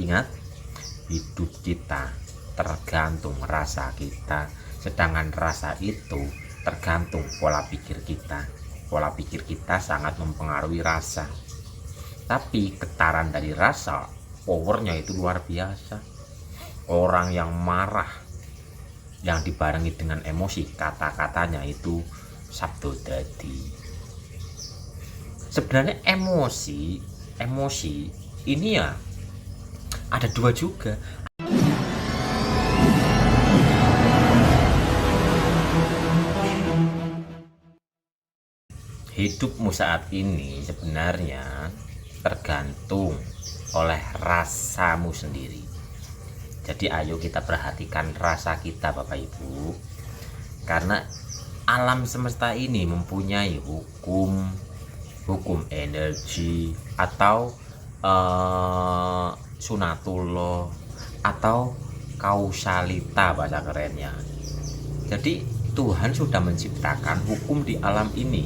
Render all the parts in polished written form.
ingat, hidup kita tergantung rasa kita, sedangkan rasa itu tergantung pola pikir kita. Pola pikir kita sangat mempengaruhi rasa, tapi getaran dari rasa powernya itu luar biasa. Orang yang marah yang dibarengi dengan emosi, kata-katanya itu sabdo dadi. Sebenarnya emosi ini ya ada dua juga. Hidupmu saat ini sebenarnya tergantung oleh rasamu sendiri. Jadi ayo kita perhatikan rasa kita Bapak Ibu, karena alam semesta ini mempunyai hukum energi atau sunatullah atau kausalita bahasa kerennya. Jadi Tuhan sudah menciptakan hukum di alam ini,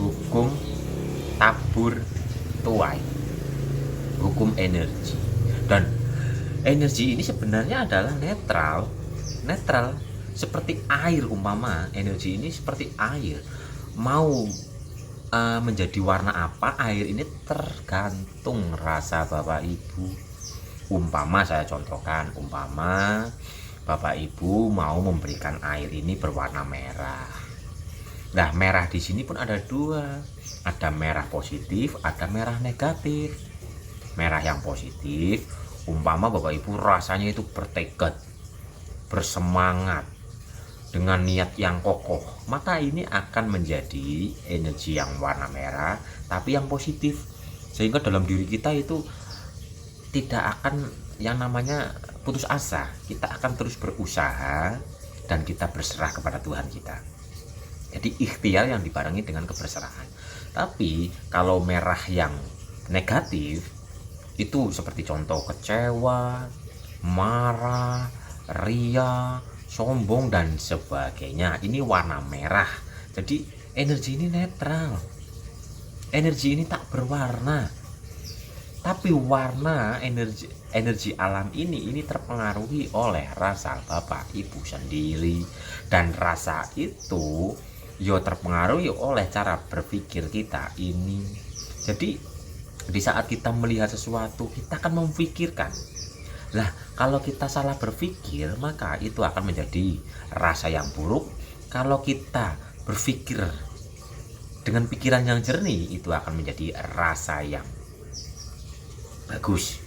hukum tabur tuai, hukum energi. Dan energi ini sebenarnya adalah netral seperti air. Umpama energi ini seperti air, mau menjadi warna apa air ini tergantung rasa Bapak Ibu. Umpama saya contohkan, umpama Bapak Ibu mau memberikan air ini berwarna merah. Nah, merah di sini pun ada dua, ada merah positif, ada merah negatif. Merah yang positif, umpama Bapak Ibu rasanya itu bertekad, bersemangat, dengan niat yang kokoh, maka ini akan menjadi energi yang warna merah tapi yang positif, sehingga dalam diri kita itu tidak akan yang namanya putus asa. Kita akan terus berusaha dan kita berserah kepada Tuhan kita. Jadi ikhtiar yang dibarengi dengan keberserahan. Tapi kalau merah yang negatif itu seperti contoh kecewa, marah, ria, sombong dan sebagainya. Ini warna merah. Jadi energi ini netral. Energi ini tak berwarna. Tapi warna energi alam ini terpengaruhi oleh rasa Bapak Ibu sendiri, dan rasa itu terpengaruhi oleh cara berpikir kita ini. Jadi di saat kita melihat sesuatu, kita akan memikirkan. Lah, kalau kita salah berpikir, maka itu akan menjadi rasa yang buruk. Kalau kita berpikir dengan pikiran yang jernih, itu akan menjadi rasa yang bagus.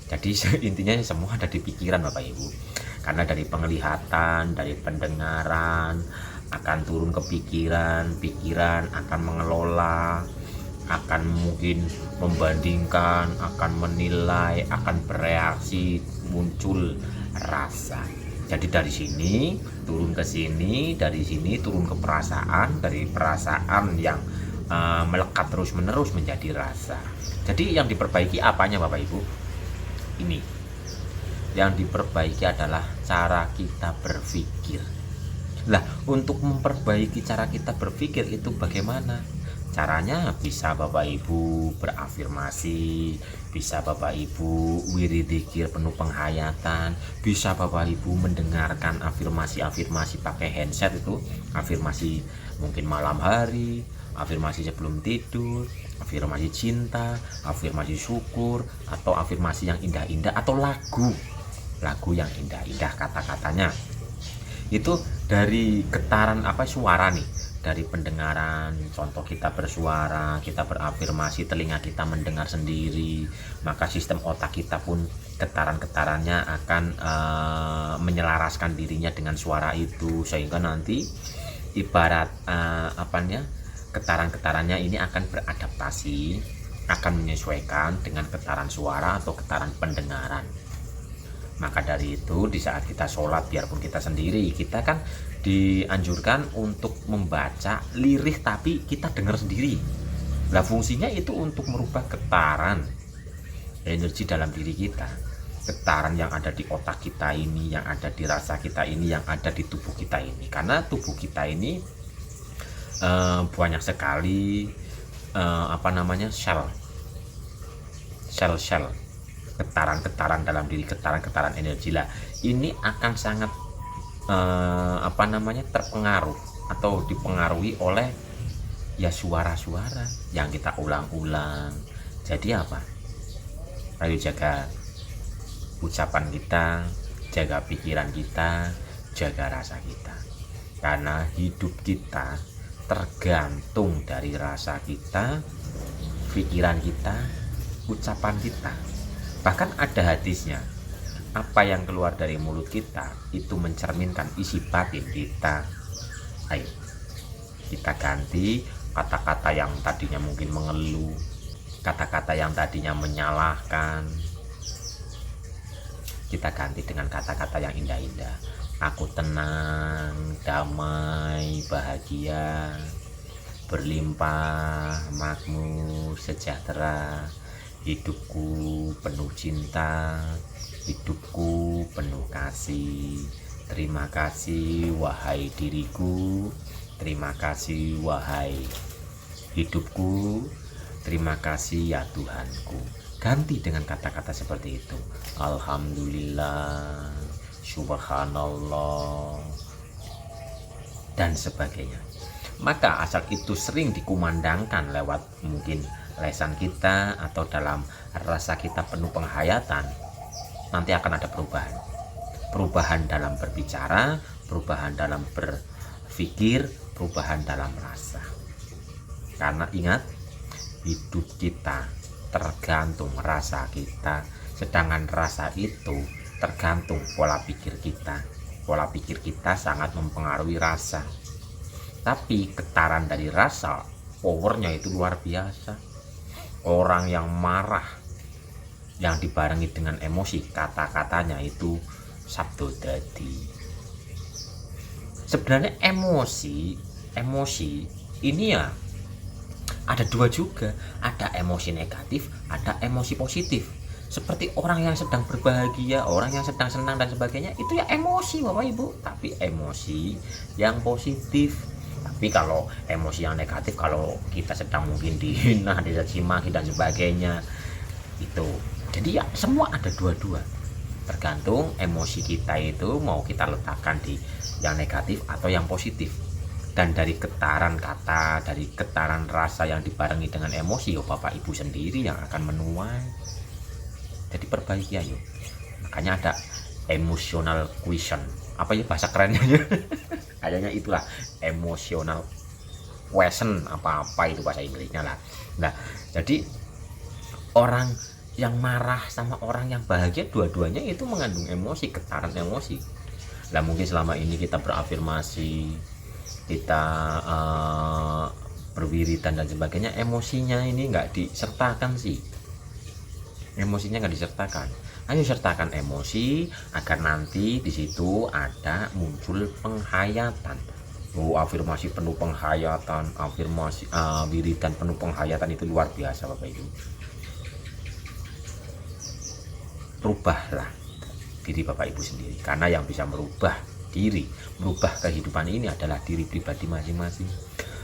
Jadi intinya semua ada di pikiran Bapak Ibu. Karena dari penglihatan, dari pendengaran akan turun ke pikiran, pikiran akan mengelola, akan mungkin membandingkan, akan menilai, akan bereaksi, muncul rasa. Jadi dari sini turun ke sini, dari sini turun ke perasaan, dari perasaan yang melekat terus menerus menjadi rasa. Jadi yang diperbaiki apanya Bapak Ibu? Ini yang diperbaiki adalah cara kita berpikir. Lah, untuk memperbaiki cara kita berpikir itu bagaimana? Caranya bisa Bapak Ibu berafirmasi, bisa Bapak Ibu wiridikir penuh penghayatan, bisa Bapak Ibu mendengarkan afirmasi-afirmasi pakai handset itu, afirmasi mungkin malam hari, afirmasi sebelum tidur, afirmasi cinta, afirmasi syukur, atau afirmasi yang indah-indah, atau lagu yang indah-indah kata-katanya. Itu dari getaran suara nih, dari pendengaran. Contoh kita bersuara, kita berafirmasi, telinga kita mendengar sendiri, maka sistem otak kita pun getaran-getarannya akan menyelaraskan dirinya dengan suara itu, sehingga nanti ibarat getaran-getarannya ini akan beradaptasi, akan menyesuaikan dengan getaran suara atau getaran pendengaran. Maka dari itu di saat kita sholat, biarpun kita sendiri, kita kan dianjurkan untuk membaca lirih tapi kita dengar sendiri. Nah, fungsinya itu untuk merubah getaran energi dalam diri kita, getaran yang ada di otak kita ini, yang ada di rasa kita ini, yang ada di tubuh kita ini. Karena tubuh kita ini banyak sekali sel. getaran-getaran dalam diri, getaran-getaran energi lah. Ini akan sangat terpengaruh atau dipengaruhi oleh ya suara-suara yang kita ulang-ulang. Jadi apa? Ayo jaga ucapan kita, jaga pikiran kita, jaga rasa kita. Karena hidup kita tergantung dari rasa kita, pikiran kita, ucapan kita. Bahkan ada hadisnya, apa yang keluar dari mulut kita itu mencerminkan isi batin kita. Ayo kita ganti kata-kata yang tadinya mungkin mengeluh, kata-kata yang tadinya menyalahkan, kita ganti dengan kata-kata yang indah-indah. Aku tenang, damai, bahagia, berlimpah, makmur, sejahtera. Hidupku penuh cinta, hidupku penuh kasih. Terima kasih wahai diriku, terima kasih wahai hidupku, terima kasih ya Tuhanku. Ganti dengan kata-kata seperti itu. Alhamdulillah, subhanallah, dan sebagainya. Maka asal itu sering dikumandangkan lewat mungkin lesan kita atau dalam rasa kita penuh penghayatan, nanti akan ada perubahan. Perubahan dalam berbicara, perubahan dalam berpikir, perubahan dalam rasa. Karena ingat, hidup kita tergantung rasa kita, sedangkan rasa itu tergantung pola pikir kita. Pola pikir kita sangat mempengaruhi rasa. Tapi getaran dari rasa, powernya itu luar biasa. Orang yang marah, yang dibarengi dengan emosi, kata-katanya itu sabdo dadi. Sebenarnya emosi ini ya ada dua juga, ada emosi negatif, ada emosi positif. Seperti orang yang sedang berbahagia, orang yang sedang senang dan sebagainya, itu ya emosi Bapak Ibu, tapi emosi yang positif. Tapi kalau emosi yang negatif, kalau kita sedang mungkin dihina, dicaci maki dan sebagainya, itu jadi ya semua ada dua-dua, tergantung emosi kita itu mau kita letakkan di yang negatif atau yang positif. Dan dari getaran kata, dari getaran rasa yang dibarengi dengan emosi, ya Bapak Ibu sendiri yang akan menuai. Jadi perbaiki ayo. Makanya ada emotional quotient, apa ya bahasa kerennya ya? Kayaknya itulah emotional quotient, apa-apa itu bahasa Inggrisnya lah. Nah, jadi orang yang marah sama orang yang bahagia, dua-duanya itu mengandung emosi, getaran emosi. Nah, mungkin selama ini kita berafirmasi, kita berwiridan dan sebagainya, emosinya ini nggak disertakan sih. Emosinya nggak disertakan. Ayo sertakan emosi agar nanti di situ ada muncul penghayatan. Afirmasi penuh penghayatan, afirmasi wiridan penuh penghayatan itu luar biasa Bapak Ibu. Rubahlah diri Bapak Ibu sendiri, karena yang bisa merubah diri, merubah kehidupan ini adalah diri pribadi masing-masing.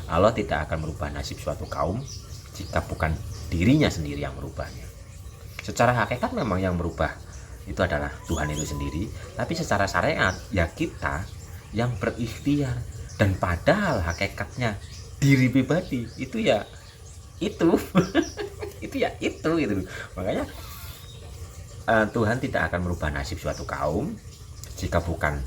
Allah tidak akan merubah nasib suatu kaum jika bukan dirinya sendiri yang merubahnya. Secara hakikat memang yang merubah itu adalah Tuhan itu sendiri, tapi secara syariat ya kita yang berikhtiar. Dan padahal hakikatnya diri pribadi itu ya itu itu ya itu gitu. Makanya Tuhan tidak akan merubah nasib suatu kaum jika bukan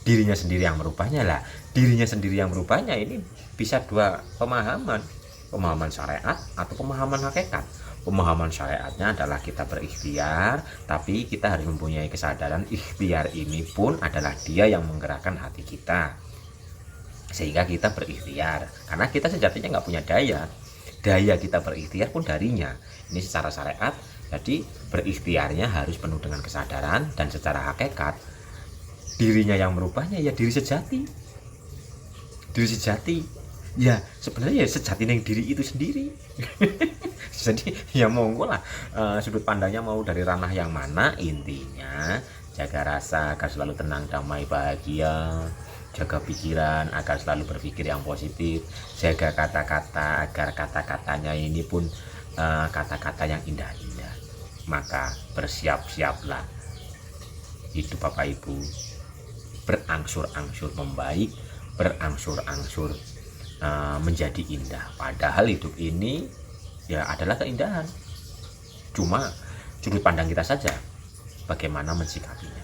dirinya sendiri yang merubahnya. Lah dirinya sendiri yang merubahnya ini bisa dua pemahaman, pemahaman syariat atau pemahaman hakikat. Pemahaman syariatnya adalah kita berikhtiar, tapi kita harus mempunyai kesadaran ikhtiar ini pun adalah dia yang menggerakkan hati kita, sehingga kita berikhtiar. Karena kita sejatinya nggak punya daya kita berikhtiar pun darinya. Ini secara syariat, jadi berikhtiarnya harus penuh dengan kesadaran. Dan secara hakikat, dirinya yang merubahnya ya diri sejati. Diri sejati ya sebenarnya ya sejati yang diri itu sendiri. Jadi ya monggo lah, sudut pandangnya mau dari ranah yang mana, intinya jaga rasa agar selalu tenang, damai, bahagia. Jaga pikiran agar selalu berpikir yang positif. Jaga kata-kata agar kata-katanya ini pun kata-kata yang indah-indah. maka bersiap-siaplah hidup Bapak Ibu berangsur-angsur membaik, berangsur-angsur menjadi indah. Padahal hidup ini ya adalah keindahan, cuma sudut pandang kita saja bagaimana mensikapinya.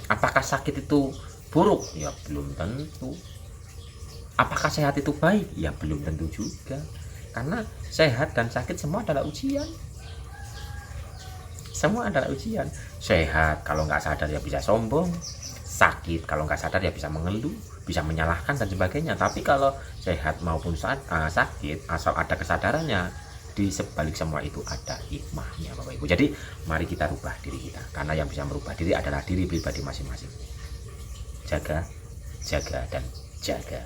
Apakah sakit itu buruk? Ya belum tentu. Apakah sehat itu baik? Ya belum tentu juga. Karena sehat dan sakit semua adalah ujian. Semua adalah ujian. Sehat kalau nggak sadar ya bisa sombong. Sakit kalau nggak sadar ya bisa mengeluh, bisa menyalahkan dan sebagainya. Tapi kalau sehat maupun sakit, asal ada kesadarannya, di sebalik semua itu ada hikmahnya Bapak Ibu. Jadi mari kita rubah diri kita, karena yang bisa merubah diri adalah diri pribadi masing-masing. Jaga, jaga, dan jaga.